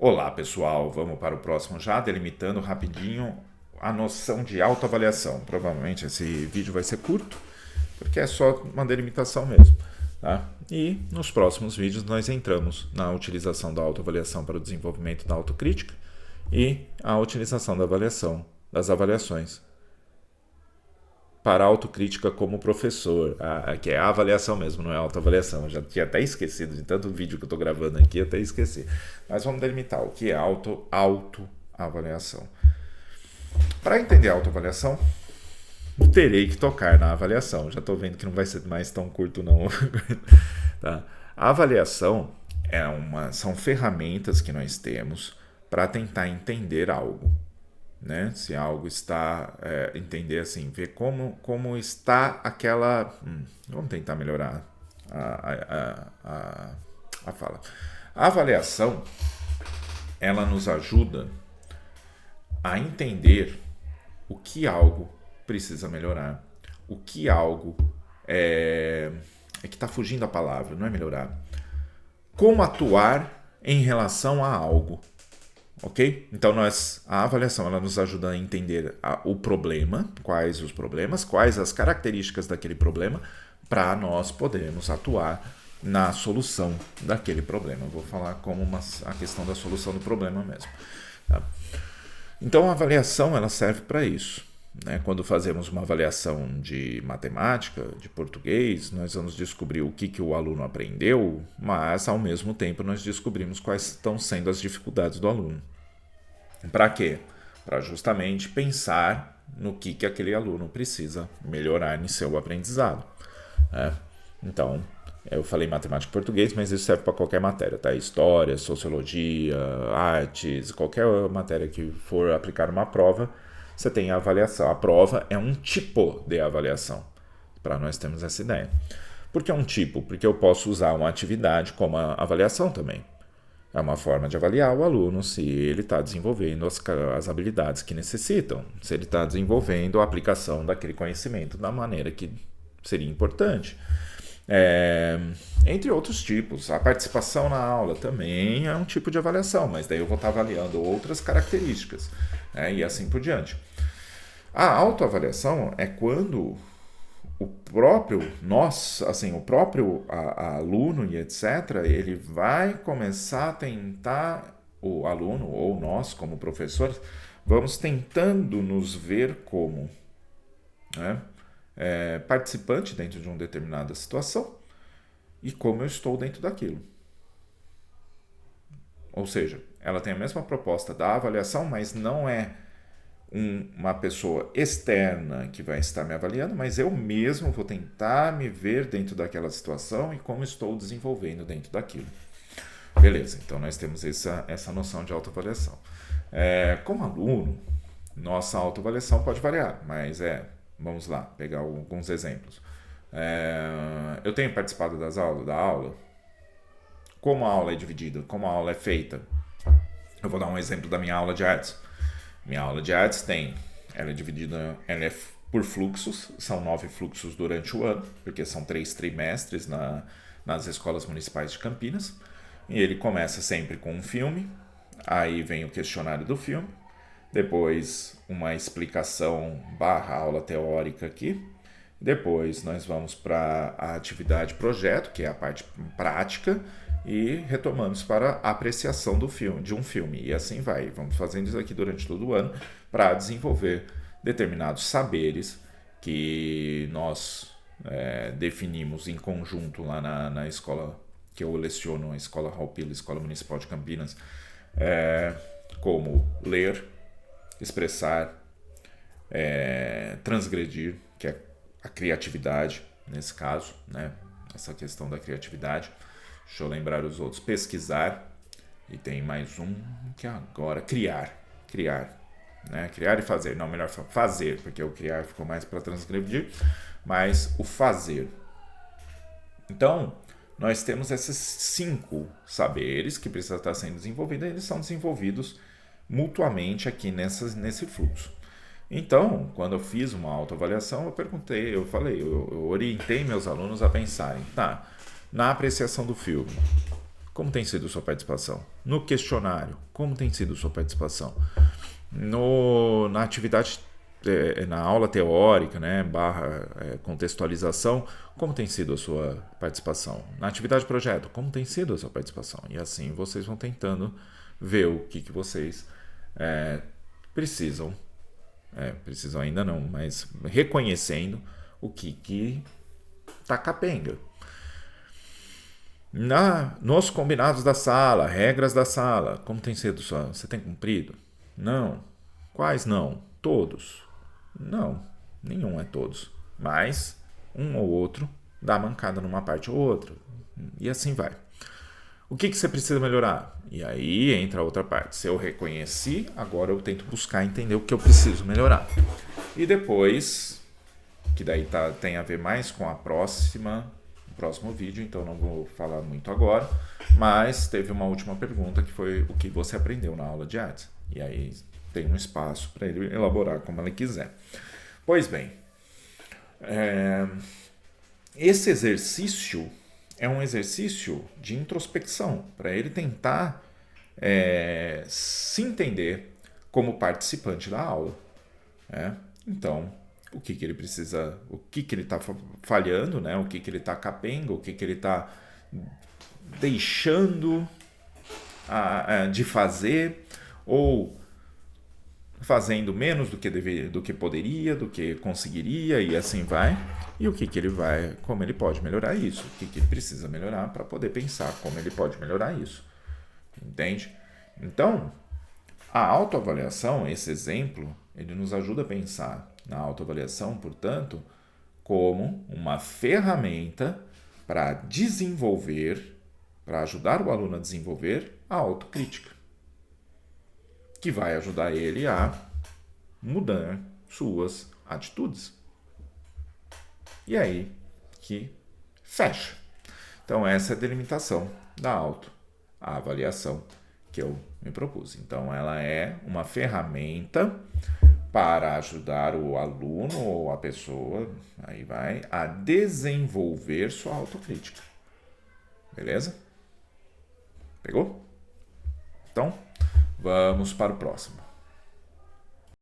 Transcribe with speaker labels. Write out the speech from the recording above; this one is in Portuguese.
Speaker 1: Olá, pessoal. Vamos para o próximo já, delimitando rapidinho a noção de autoavaliação. Provavelmente esse vídeo vai ser curto, porque é só uma delimitação mesmo. Tá? E nos próximos vídeos nós entramos na utilização da autoavaliação para o desenvolvimento da autocrítica e a utilização da avaliação, das avaliações para a autocrítica como professor, que é a avaliação mesmo, não é a autoavaliação. Eu já tinha até esquecido de tanto vídeo que eu estou gravando aqui, até esqueci. Mas vamos delimitar o que é autoavaliação. Para entender a autoavaliação, terei que tocar na avaliação. Já estou vendo que não vai ser mais tão curto não. Tá? A avaliação são ferramentas que nós temos para tentar entender algo. Né? Se algo está, entender assim, ver como está aquela. Vamos tentar melhorar a fala. A avaliação, ela nos ajuda a entender o que algo precisa melhorar, o que algo é que está fugindo a palavra, não é melhorar. Como atuar em relação a algo. Ok? Então a avaliação ela nos ajuda a entender o problema, quais os problemas, quais as características daquele problema, para nós podermos atuar na solução daquele problema. Eu vou falar como a questão da solução do problema mesmo. Tá? Então a avaliação ela serve para isso. Né? Quando fazemos uma avaliação de matemática, de português, nós vamos descobrir o que o aluno aprendeu, mas ao mesmo tempo nós descobrimos quais estão sendo as dificuldades do aluno. Para quê? Para justamente pensar no que aquele aluno precisa melhorar em seu aprendizado. Né? Então, eu falei matemática e português, mas isso serve para qualquer matéria, tá? História, sociologia, artes, qualquer matéria que for aplicar uma prova, você tem a avaliação. A prova é um tipo de avaliação, para nós termos essa ideia. Por que um tipo? Porque eu posso usar uma atividade como a avaliação também. É uma forma de avaliar o aluno se ele está desenvolvendo as habilidades que necessitam, se ele está desenvolvendo a aplicação daquele conhecimento da maneira que seria importante. Entre outros tipos, a participação na aula também é um tipo de avaliação, mas daí eu vou estar avaliando outras características, né, e assim por diante. A autoavaliação é quando o próprio aluno e etc., ele vai começar a tentar, o aluno ou nós como professores, vamos tentando nos ver como, né, participante dentro de uma determinada situação e como eu estou dentro daquilo. Ou seja, ela tem a mesma proposta da avaliação, mas não é uma pessoa externa que vai estar me avaliando, mas eu mesmo vou tentar me ver dentro daquela situação e como estou desenvolvendo dentro daquilo. Beleza, então nós temos essa noção de autoavaliação. Como aluno, nossa autoavaliação pode variar, mas vamos lá, pegar alguns exemplos. Eu tenho participado da aula, como a aula é dividida, como a aula é feita. Eu vou dar um exemplo da minha aula de artes. Minha aula de artes ela é dividida, ela é por fluxos, são 9 fluxos durante o ano, porque são 3 trimestres nas escolas municipais de Campinas, e ele começa sempre com um filme, aí vem o questionário do filme, depois uma explicação / aula teórica aqui, depois nós vamos para a atividade projeto, que é a parte prática, e retomamos para a apreciação de um filme. E assim vai. Vamos fazendo isso aqui durante todo o ano para desenvolver determinados saberes que nós definimos em conjunto lá na escola que eu leciono, a Escola Raul Pila, Escola Municipal de Campinas, como ler, expressar, transgredir, que é a criatividade, nesse caso, né? Essa questão da criatividade. Deixa eu lembrar os outros. Pesquisar. E tem mais um que agora. Criar. Né? Criar e fazer. Não, melhor fazer, porque o criar ficou mais para transgredir. Mas o fazer. Então, nós temos esses 5 saberes que precisam estar sendo desenvolvidos. E eles são desenvolvidos mutuamente aqui nesse fluxo. Então, quando eu fiz uma autoavaliação, eu orientei meus alunos a pensarem, tá, na apreciação do filme, como tem sido sua participação? No questionário, como tem sido sua participação? Na atividade, na aula teórica, né, / contextualização, como tem sido a sua participação? Na atividade projeto, como tem sido a sua participação? E assim vocês vão tentando ver o que vocês precisam ainda não, mas reconhecendo o que tá capenga. Nos combinados da sala, regras da sala, como tem sido só? Você tem cumprido? Não. Quais não? Todos. Não, nenhum é todos. Mas um ou outro dá mancada numa parte ou outra. E assim vai. O que você precisa melhorar? E aí entra a outra parte. Se eu reconheci, agora eu tento buscar entender o que eu preciso melhorar. E depois, que daí tem a ver mais com o próximo vídeo, então não vou falar muito agora, mas teve uma última pergunta que foi o que você aprendeu na aula de artes. E aí tem um espaço para ele elaborar como ele quiser. Pois bem, esse exercício é um exercício de introspecção, para ele tentar se entender como participante da aula. Então, o que ele precisa, o que ele está falhando, né? O que ele está capenga, o que ele está deixando de fazer, ou fazendo menos do que poderia, do que conseguiria, e assim vai. E o que ele vai, como ele pode melhorar isso, o que ele precisa melhorar para poder pensar como ele pode melhorar isso. Entende? Então, a autoavaliação, esse exemplo, ele nos ajuda a pensar na autoavaliação, portanto, como uma ferramenta para desenvolver, para ajudar o aluno a desenvolver a autocrítica, que vai ajudar ele a mudar suas atitudes. E aí que fecha. Então essa é a delimitação da autoavaliação que eu me propus. Então ela é uma ferramenta para ajudar o aluno ou a pessoa, aí vai, a desenvolver sua autocrítica. Beleza? Pegou? Então, vamos para o próximo.